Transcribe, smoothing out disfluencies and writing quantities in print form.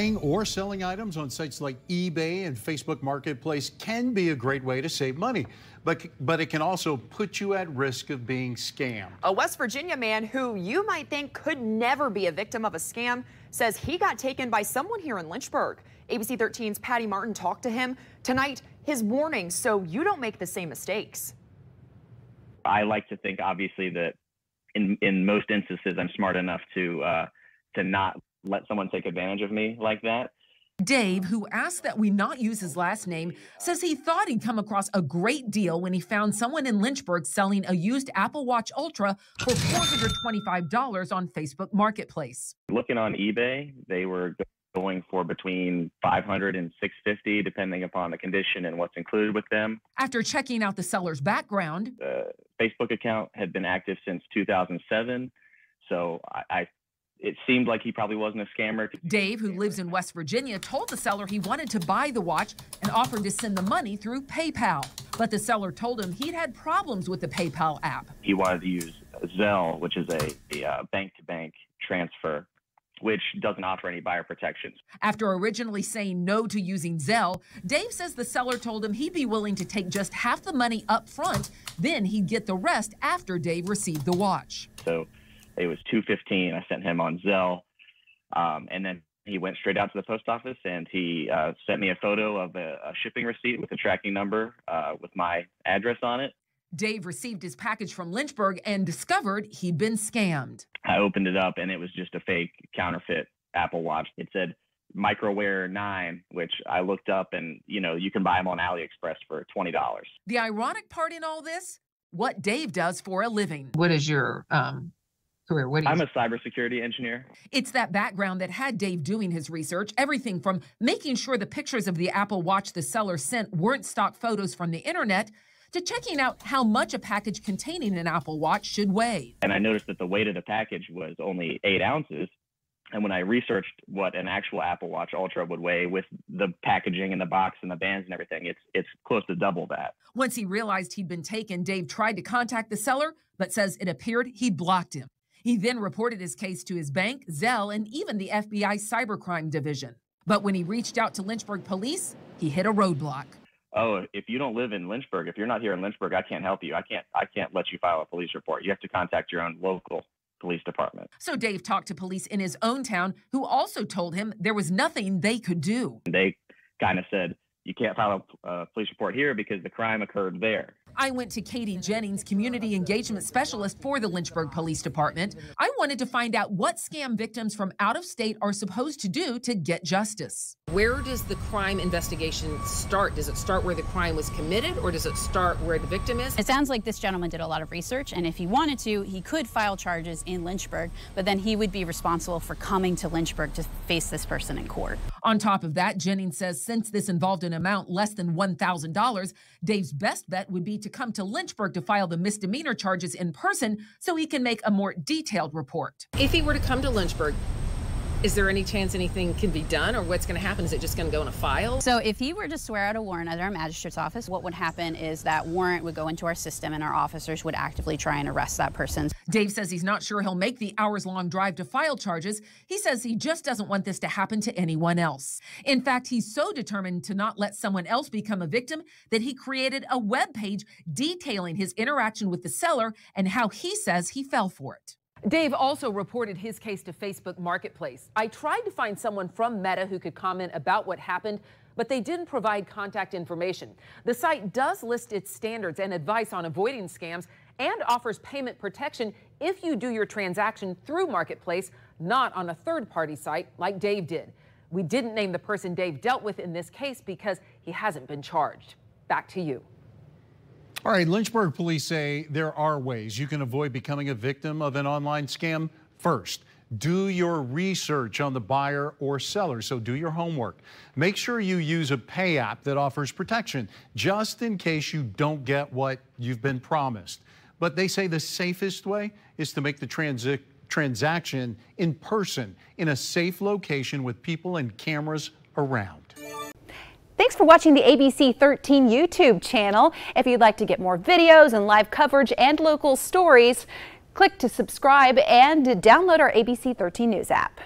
Buying or selling items on sites like eBay and Facebook Marketplace can be a great way to save money, but it can also put you at risk of being scammed. A West Virginia man who you might think could never be a victim of a scam says he got taken by someone here in Lynchburg. ABC 13's Patty Martin talked to him. Tonight, his warning so you don't make the same mistakes. I like to think, obviously, that in most instances, I'm smart enough to not let someone take advantage of me like that. Dave, who asked that we not use his last name, says he thought he'd come across a great deal when he found someone in Lynchburg selling a used Apple Watch Ultra for $425 on Facebook Marketplace. Looking on eBay, they were going for between $500 and $650, depending upon the condition and what's included with them. After checking out the seller's background, the Facebook account had been active since 2007, so it seemed like he probably wasn't a scammer. Dave, who lives in West Virginia, told the seller he wanted to buy the watch and offered to send the money through PayPal. But the seller told him he'd had problems with the PayPal app. He wanted to use Zelle, which is a bank-to-bank transfer, which doesn't offer any buyer protections. After originally saying no to using Zelle, Dave says the seller told him he'd be willing to take just half the money up front, then he'd get the rest after Dave received the watch. So it was $215. I sent him on Zelle, and then he went straight out to the post office and he sent me a photo of a shipping receipt with a tracking number with my address on it. Dave received his package from Lynchburg and discovered he'd been scammed. I opened it up and it was just a fake counterfeit Apple Watch. It said Microwear 9, which I looked up, and you can buy them on AliExpress for $20. The ironic part in all this, what Dave does for a living. What is your career? I'm a cybersecurity engineer. It's that background that had Dave doing his research, everything from making sure the pictures of the Apple Watch the seller sent weren't stock photos from the internet, to checking out how much a package containing an Apple Watch should weigh. And I noticed that the weight of the package was only 8 ounces. And when I researched what an actual Apple Watch Ultra would weigh with the packaging and the box and the bands and everything, it's close to double that. Once he realized he'd been taken, Dave tried to contact the seller, but says it appeared he'd blocked him. He then reported his case to his bank, Zelle, and even the FBI Cybercrime Division. But when he reached out to Lynchburg Police, he hit a roadblock. Oh, if you don't live in Lynchburg, if you're not here in Lynchburg, I can't help you. I can't let you file a police report. You have to contact your own local police department. So Dave talked to police in his own town, who also told him there was nothing they could do. They kind of said, you can't file a police report here because the crime occurred there. I went to Katie Jennings, community engagement specialist for the Lynchburg Police Department. I wanted to find out what scam victims from out of state are supposed to do to get justice. Where does the crime investigation start? Does it start where the crime was committed, or does it start where the victim is? It sounds like this gentleman did a lot of research, and if he wanted to, he could file charges in Lynchburg, but then he would be responsible for coming to Lynchburg to face this person in court. On top of that, Jennings says since this involved an amount less than $1,000, Dave's best bet would be to come to Lynchburg to file the misdemeanor charges in person so he can make a more detailed report. If he were to come to Lynchburg, is there any chance anything can be done, or what's going to happen? Is it just going to go in a file? So if he were to swear out a warrant at our magistrate's office, what would happen is that warrant would go into our system and our officers would actively try and arrest that person. Dave says he's not sure he'll make the hours-long drive to file charges. He says he just doesn't want this to happen to anyone else. In fact, he's so determined to not let someone else become a victim that he created a web page detailing his interaction with the seller and how he says he fell for it. Dave also reported his case to Facebook Marketplace. I tried to find someone from Meta who could comment about what happened, but they didn't provide contact information. The site does list its standards and advice on avoiding scams and offers payment protection if you do your transaction through Marketplace, not on a third-party site like Dave did. We didn't name the person Dave dealt with in this case because he hasn't been charged. Back to you. All right, Lynchburg police say there are ways you can avoid becoming a victim of an online scam. First, do your research on the buyer or seller, so do your homework. Make sure you use a pay app that offers protection, just in case you don't get what you've been promised. But they say the safest way is to make the transaction in person, in a safe location with people and cameras around. Thanks for watching the ABC 13 YouTube channel. If you'd like to get more videos and live coverage and local stories, click to subscribe and download our ABC 13 News app.